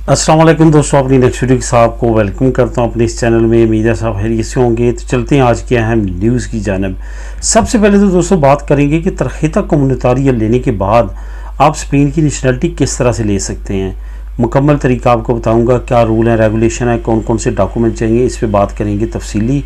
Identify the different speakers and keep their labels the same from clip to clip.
Speaker 1: अस्सलाम वालेकुम दोस्तों, अपनी नेक्स्ट वीडियो के साथ को वेलकम करता हूं अपने इस चैनल में। मीडिया साहब खैरियत से होंगे। तो चलते हैं आज के अहम न्यूज़ की जानिब। सबसे पहले तो दोस्तों बात करेंगे कि तरहीता कम्युनितारिया लेने के बाद आप स्पेन की नेशनलिटी किस तरह से ले सकते हैं। मुकम्मल तरीका आपको बताऊंगा, क्या रूल है, रेगुलेशन है, कौन कौन से डॉक्यूमेंट चाहिए, इस पर बात करेंगे तफसीली।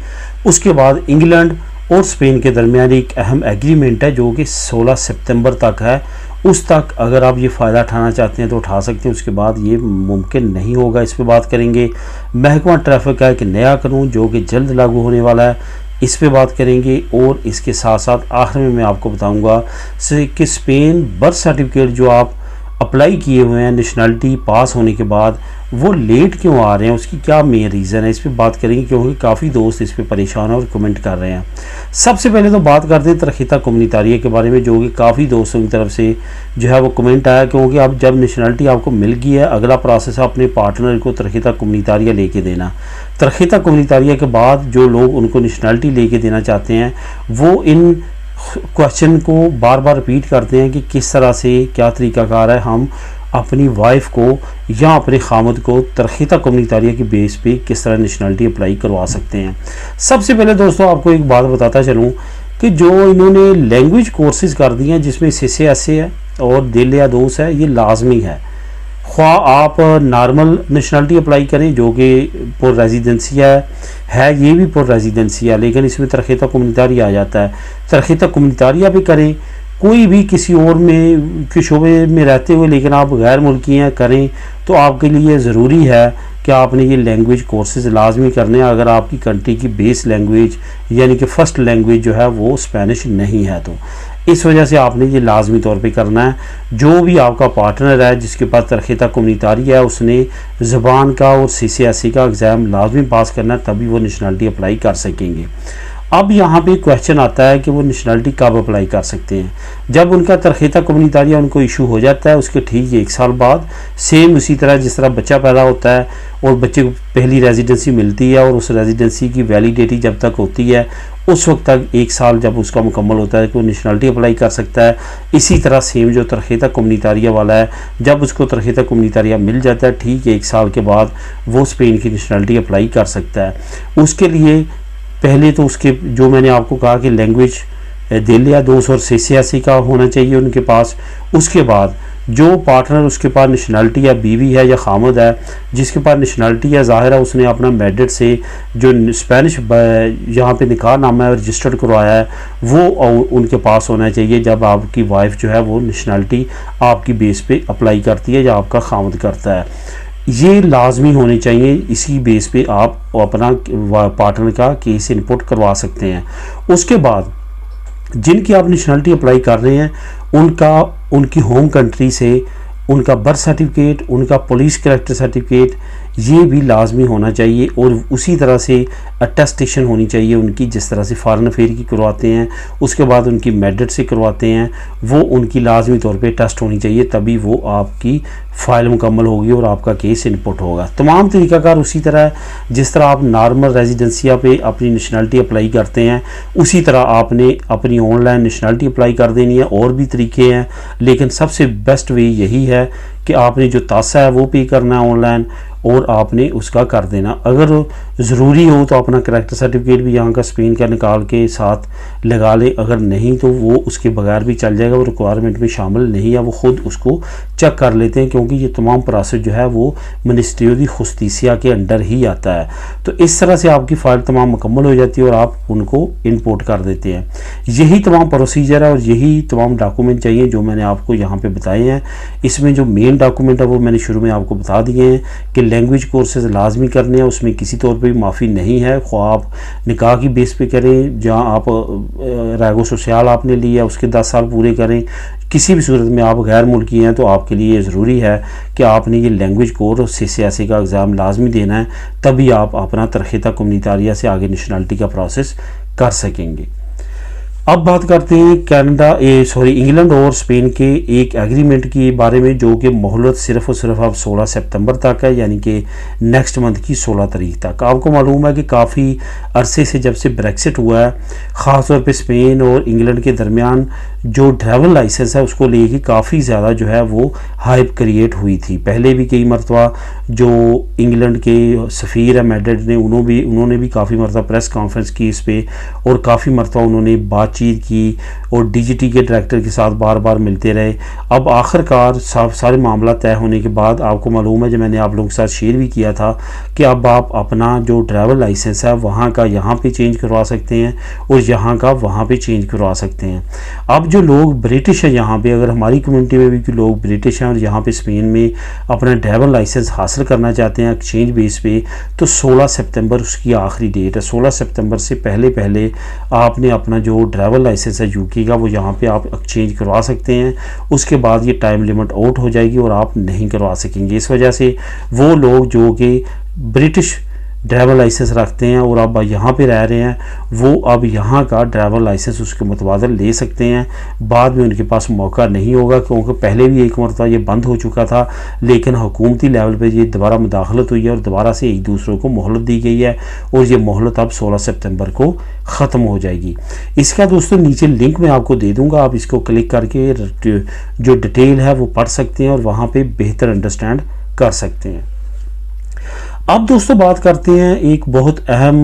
Speaker 1: उसके बाद इंग्लैंड और स्पेन के दरमियान एक अहम एग्रीमेंट है जो कि 16 सितंबर तक है। उस तक अगर आप ये फ़ायदा उठाना चाहते हैं तो उठा सकते हैं, उसके बाद ये मुमकिन नहीं होगा। इस पर बात करेंगे। महकमा ट्रैफिक का एक नया कानून जो कि जल्द लागू होने वाला है, इस पे बात करेंगे। और इसके साथ साथ आखिर में मैं आपको बताऊंगा कि स्पेन बर्थ सर्टिफिकेट जो आप अप्लाई किए हुए हैं नेशनलिटी पास होने के बाद, वो लेट क्यों आ रहे हैं, उसकी क्या मेन रीज़न है, इस पर बात करेंगे क्योंकि काफ़ी दोस्त इस पर परेशान हैं और कमेंट कर रहे हैं। सबसे पहले तो बात करते हैं तरहीता कम्युनितारिया के बारे में, जो कि काफ़ी दोस्तों की तरफ से जो है वो कमेंट आया। क्योंकि अब जब नेशनलिटी आपको मिल गई है, अगला प्रोसेस है अपने पार्टनर को तरहीता कम्युनितारिया लेके देना। तरहीता कम्युनितारिया के बाद जो लोग उनको नेशनलिटी लेके देना चाहते हैं वो इन क्वेश्चन को बार बार रिपीट करते हैं कि किस तरह से, क्या तरीकाकार है हम अपनी वाइफ को या अपने खामद को तरहीता कम्युनितारिया की बेस पे किस तरह नेशनलिटी अप्लाई करवा सकते हैं। सबसे पहले दोस्तों आपको एक बात बताता चलूँ कि जो इन्होंने लैंग्वेज कोर्सेज कर दिए हैं जिसमें CCSA है और दिल या दोस्त है, ये लाजमी है। ख्वा आप नॉर्मल नेशनलिटी अप्लाई करें जो कि पुर रेजिडेंसिया है, ये भी पुर रेजिडेंसिया, लेकिन इसमें तरहीता कम्युनितारिया आ जाता है। तरहीता कम्युनितारिया भी करें, कोई भी किसी और में के शोबे में रहते हुए लेकिन आप गैर मुल्की हैं करें, तो आपके लिए ज़रूरी है कि आपने ये लैंग्वेज कोर्सेज लाजमी करने हैं। अगर आपकी कंट्री की बेस लैंग्वेज यानी कि फ़र्स्ट लैंग्वेज जो है वो स्पेनिश नहीं है, तो इस वजह से आपने ये लाजमी तौर पे करना है। जो भी आपका पार्टनर है जिसके पास तरहीता कम्युनितारिया है, उसने ज़बान का और CCSA का एग्ज़ाम लाजमी पास करना है, तभी वो नेशनलिटी अप्लाई कर सकेंगे। अब यहाँ पे क्वेश्चन आता है कि वो नेशनलिटी कब अप्लाई कर सकते हैं। जब उनका तरहीता कम्युनितारिया उनको इशू हो जाता है, उसके ठीक 1 साल बाद, सेम उसी तरह जिस तरह बच्चा पैदा होता है और बच्चे को पहली रेजिडेंसी मिलती है और उस रेजिडेंसी की वैलिडिटी जब तक होती है उस वक्त तक 1 साल जब उसका मुकम्मल होता है कि वो नेशनलिटी अप्लाई कर सकता है। इसी तरह सेम जो तरहीता कम्युनितारिया वाला है, जब उसको तरहीता कम्युनितारिया मिल जाता है ठीक 1 साल के बाद वो स्पेन की नेशनलिटी अप्लाई कर सकता है। उसके लिए पहले तो उसके जो मैंने आपको कहा कि लैंग्वेज दिल या दोस्त और CCSA का होना चाहिए उनके पास। उसके बाद जो पार्टनर उसके पास नेशनलिटी या बीवी है या खामद है जिसके पास नेशनलिटी या ज़ाहिर है उसने अपना मैरिड से जो स्पेनिश यहाँ पे निकाह नामा है रजिस्टर्ड करवाया है, वो उनके पास होना चाहिए जब आपकी वाइफ जो है वो नेशनलिटी आपकी बेस पे अप्लाई करती है या आपका खामद करता है। ये लाजमी होने चाहिए, इसी बेस पे आप अपना पार्टनर का केस इनपुट करवा सकते हैं। उसके बाद जिनकी आप नेशनलिटी अप्लाई कर रहे हैं उनकी होम कंट्री से उनका बर्थ सर्टिफिकेट, उनका पुलिस कैरेक्टर सर्टिफिकेट, ये भी लाजमी होना चाहिए। और उसी तरह से अटेस्टेशन होनी चाहिए उनकी, जिस तरह से फॉरेन अफेयर की करवाते हैं, उसके बाद उनकी मैरिड से करवाते हैं, वो उनकी लाजमी तौर पे टेस्ट होनी चाहिए, तभी वो आपकी फ़ाइल मुकम्मल होगी और आपका केस इनपुट होगा। तमाम तरीक़ाकार उसी तरह जिस तरह आप नॉर्मल रेजिडेंसिया पे अपनी नेशनलिटी अप्लाई करते हैं, उसी तरह आपने अपनी ऑनलाइन नेशनलिटी अप्लाई कर देनी है। और भी तरीके हैं, लेकिन सबसे बेस्ट वे यही है कि आपने जो तासा है वो पे करना है ऑनलाइन और आपने उसका कर देना। अगर ज़रूरी हो तो अपना कैरेक्टर सर्टिफिकेट भी यहाँ का स्पेन का निकाल के साथ लगा ले, अगर नहीं तो वो उसके बगैर भी चल जाएगा, वो रिक्वायरमेंट में शामिल नहीं है, वो ख़ुद उसको चेक कर लेते हैं क्योंकि ये तमाम प्रोसेस जो है वो मिनिस्ट्री दी जुस्टिसिया के अंडर ही आता है। तो इस तरह से आपकी फ़ाइल तमाम मुकम्मल हो जाती है और आप उनको इम्पोर्ट कर देते हैं। यही तमाम प्रोसीजर है और यही तमाम डॉक्यूमेंट चाहिए जो मैंने आपको यहाँ पर बताए हैं। इसमें जो मेन डॉक्यूमेंट है वो मैंने शुरू में आपको बता दिए हैं कि लैंग्वेज कोर्सेज लाजमी करने हैं, उसमें किसी तौर पे भी माफ़ी नहीं है। ख्वाह आप निकाह की बेस पे करें, जहाँ आप रैगो सोशल आपने लिया उसके 10 साल पूरे करें, किसी भी सूरत में आप गैर मुल्की हैं तो आपके लिए ज़रूरी है कि आपने ये लैंग्वेज कोर्स और CCSA का एग्ज़ाम लाजमी देना है, तभी आप अपना तरहीता कम्युनितारिया से आगे नेशनलिटी का प्रोसेस कर सकेंगे। अब बात करते हैं इंग्लैंड और स्पेन के एक एग्रीमेंट के बारे में, जो कि मोहलत सिर्फ और सिर्फ अब 16 सितंबर तक है, यानी कि नेक्स्ट मंथ की 16 तारीख तक। आपको मालूम है कि काफ़ी अरसे से जब से ब्रेक्सिट हुआ है, ख़ास तौर पे स्पेन और इंग्लैंड के दरमियान जो ड्राइवर लाइसेंस है उसको लेके काफ़ी ज़्यादा जो है वो हाइप क्रिएट हुई थी। पहले भी कई मरतबा जो इंग्लैंड के सफ़ीर है मैड्रिड ने उन्होंने भी काफ़ी मरतबा प्रेस कॉन्फ्रेंस की इस पे, और काफ़ी मरतबा उन्होंने बातचीत की और डीजीटी के डायरेक्टर के साथ बार बार मिलते रहे। अब आखिरकार सारे मामला तय होने के बाद आपको मालूम है, जो मैंने आप लोगों के साथ शेयर भी किया था, कि अब आप अपना जो ड्राइवर लाइसेंस है वहाँ का यहाँ पे चेंज करवा सकते हैं और यहाँ का वहाँ पे चेंज करवा सकते हैं। अब जो लोग ब्रिटिश है यहाँ पे, अगर हमारी कम्युनिटी में भी कोई लोग ब्रिटिश हैं और यहाँ पे स्पेन में अपना ड्राइवर लाइसेंस हासिल करना चाहते हैं एक्सचेंज बेस पे, तो 16 सितंबर उसकी आखिरी डेट है। 16 सितंबर से पहले आपने अपना जो ड्राइवर लाइसेंस है यूके का वो यहाँ पे आप एक्सचेंज करवा सकते हैं। उसके बाद ये टाइम लिमिट आउट हो जाएगी और आप नहीं करवा सकेंगे। इस वजह से वो लोग जो कि ब्रिटिश ड्राइवर लाइसेंस रखते हैं और अब यहाँ पे रह रहे हैं, वो अब यहाँ का ड्राइवर लाइसेंस उसके मुतबादल ले सकते हैं। बाद में उनके पास मौका नहीं होगा, क्योंकि पहले भी एक मरतबा ये बंद हो चुका था, लेकिन हुकूमती लेवल पे ये दोबारा मुदाखलत हुई है और दोबारा से एक दूसरे को मोहलत दी गई है, और ये मोहलत अब 16 सितंबर को ख़त्म हो जाएगी। इसका दोस्तों नीचे लिंक मैं आपको दे दूँगा, आप इसको क्लिक करके जो डिटेल है वो पढ़ सकते हैं और वहाँ पर बेहतर अंडरस्टैंड कर सकते हैं। अब दोस्तों बात करते हैं एक बहुत अहम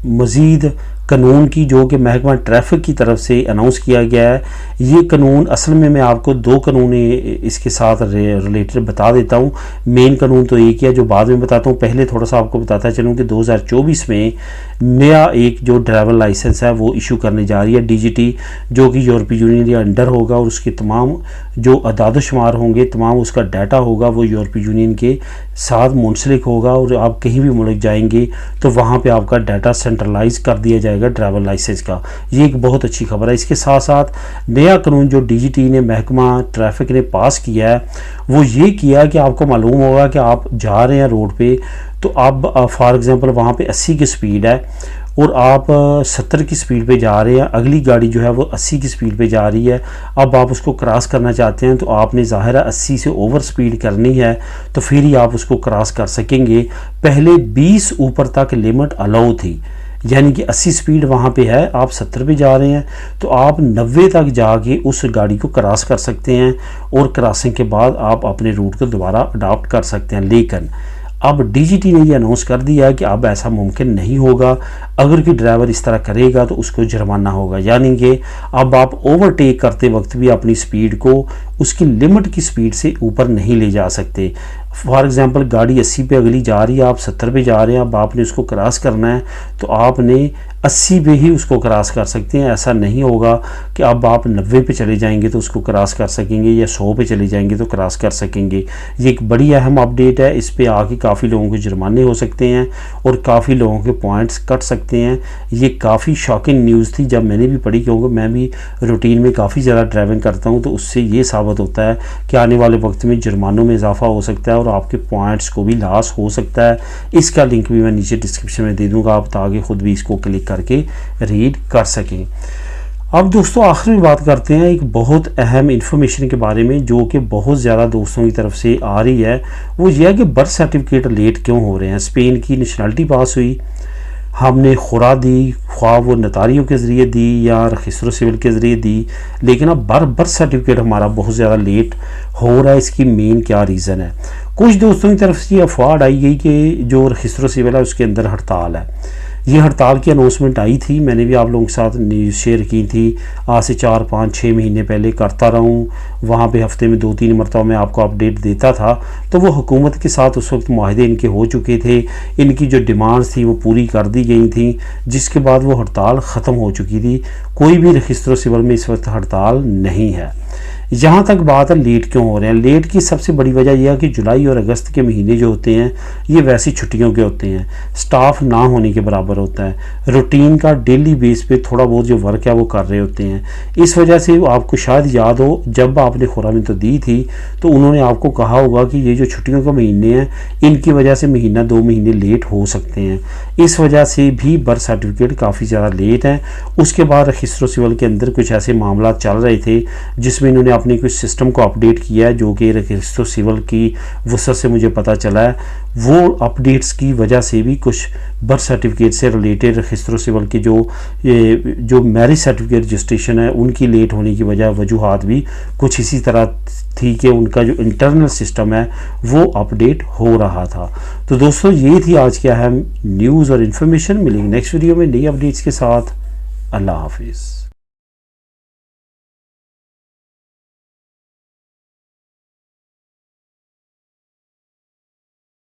Speaker 1: मज़ीद कानून की, जो कि महकमा ट्रैफिक की तरफ से अनाउंस किया गया है। ये कानून असल में मैं आपको दो कानून इसके साथ रिलेटेड बता देता हूँ। मेन कानून तो एक ही है जो बाद में बताता हूँ। पहले थोड़ा सा आपको बताता चलूँ कि 2024 में नया एक जो ड्राइवर लाइसेंस है वो इशू करने जा रही है डीजीटी, जो कि यूरोपीय यूनियन के अंडर होगा, और उसके तमाम जो अदाद-ओ-शुमार होंगे, तमाम उसका डाटा होगा वो यूरोपीय यूनियन के साथ मुंसलिक होगा, और आप कहीं भी मुल्क जाएंगे तो वहाँ पे आपका डाटा सेंट्रलाइज कर दिया जाएगा ड्राइवर लाइसेंस का। ये एक बहुत अच्छी खबर है। इसके साथ साथ नया कानून जो डीजीटी ने महकमा ट्रैफिक ने पास किया है वो ये किया कि आपको मालूम होगा कि आप जा रहे हैं रोड पे, तो अब फॉर एग्जांपल वहाँ पे 80 की स्पीड है और आप 70 की स्पीड पे जा रहे हैं, अगली गाड़ी जो है वो 80 की स्पीड पे जा रही है, अब आप उसको क्रॉस करना चाहते हैं तो आपने ज़ाहिर है 80 से ओवर स्पीड करनी है, तो फिर ही आप उसको क्रॉस कर सकेंगे। पहले 20 ऊपर तक लिमिट अलाउ थी, यानी कि 80 स्पीड वहाँ पे है, आप 70 पे जा रहे हैं तो आप 90 तक जाके उस गाड़ी को क्रॉस कर सकते हैं, और क्रॉसिंग के बाद आप अपने रूट को दोबारा अडॉप्ट कर सकते हैं। लेकिन अब डीजीटी ने ये अनाउंस कर दिया है कि अब ऐसा मुमकिन नहीं होगा। अगर कोई ड्राइवर इस तरह करेगा तो उसको जुर्माना होगा, यानी कि अब आप ओवरटेक करते वक्त भी अपनी स्पीड को उसकी लिमिट की स्पीड से ऊपर नहीं ले जा सकते। फॉर एग्जांपल गाड़ी 80 पे अगली जा रही है, आप 70 पे जा रहे हैं, अब आपने उसको क्रॉस करना है तो आपने 80 पे ही उसको क्रॉस कर सकते हैं। ऐसा नहीं होगा कि अब आप 90 पे चले जाएंगे तो उसको क्रॉस कर सकेंगे या 100 पे चले जाएंगे तो क्रॉस कर सकेंगे। ये एक बड़ी अहम अपडेट है। इस पे आके काफ़ी लोगों को जुर्माने हो सकते हैं और काफ़ी लोगों के पॉइंट्स कट सकते हैं। ये काफ़ी शॉकिंग न्यूज़ थी जब मैंने भी पढ़ी, क्योंकि मैं भी रूटीन में काफ़ी ज़्यादा ड्राइविंग करता हूँ, तो उससे ये साबित होता है कि आने वाले वक्त में जुर्मानों में इजाफा हो सकता है और आपके पॉइंट्स को भी लॉस हो सकता है। इसका लिंक भी मैं नीचे डिस्क्रिप्शन में दे दूँगा, आप ताकि खुद भी इसको क्लिक करके रीड कर सकें। अब दोस्तों आखिर में बात करते हैं एक बहुत अहम इंफॉर्मेशन के बारे में, जो कि बहुत ज़्यादा दोस्तों की तरफ से आ रही है। वो ये है कि बर्थ सर्टिफिकेट लेट क्यों हो रहे हैं। स्पेन की नेशनलिटी पास हुई, हमने खुरा दी, ख्वाह वो नतारियों के ज़रिए दी या रजिस्टर सिविल के ज़रिए दी, लेकिन अब बर्थ सर्टिफिकेट हमारा बहुत ज़्यादा लेट हो रहा है। इसकी मेन क्या रीज़न है? कुछ दोस्तों की तरफ से ये अफवाह आई गई कि जो रजिस्टर सिविल है उसके अंदर हड़ताल है। ये हड़ताल की अनाउंसमेंट आई थी, मैंने भी आप लोगों के साथ न्यूज़ शेयर की थी, आज से 4, 5, 6 महीने पहले करता रहा हूँ। वहाँ पे हफ्ते में 2-3 मरतबा मैं आपको अपडेट देता था। तो वो हुकूमत के साथ उस वक्त मुआहदे इनके हो चुके थे, इनकी जो डिमांड्स थी वो पूरी कर दी गई थी, जिसके बाद वो हड़ताल ख़त्म हो चुकी थी। कोई भी रजिस्टर सिविल में इस वक्त हड़ताल नहीं है। यहाँ तक बात है लेट क्यों हो रहे हैं। लेट की सबसे बड़ी वजह यह है कि जुलाई और अगस्त के महीने जो होते हैं ये वैसी छुट्टियों के होते हैं, स्टाफ ना होने के बराबर होता है, रूटीन का डेली बेस पे थोड़ा बहुत जो वर्क है वो कर रहे होते हैं। इस वजह से आपको शायद याद हो जब आपने खुरानी तो दी थी तो उन्होंने आपको कहा होगा कि ये जो छुट्टियों के महीने हैं इनकी वजह से महीना 2 महीने लेट हो सकते हैं। इस वजह से भी बर्थ सर्टिफिकेट काफ़ी ज़्यादा लेट है। उसके बाद रजिस्टर सिविल के अंदर कुछ ऐसे मामला चल रहे थे जिसमें इन्होंने अपने कुछ सिस्टम को अपडेट किया है, जो कि रजिस्टर सिविल की वसअत से मुझे पता चला है। वो अपडेट्स की वजह से भी कुछ बर्थ सर्टिफिकेट से रिलेटेड रजिस्टर सिविल के जो मैरिज सर्टिफिकेट रजिस्ट्रेशन है उनकी लेट होने की वजूहात भी कुछ इसी तरह थी कि उनका जो इंटरनल सिस्टम है वो अपडेट हो रहा था। तो दोस्तों ये थी आज की अहम न्यूज़ और इन्फॉर्मेशन। मिलेंगे नेक्स्ट वीडियो में नई अपडेट्स के साथ। अल्लाह हाफिज़।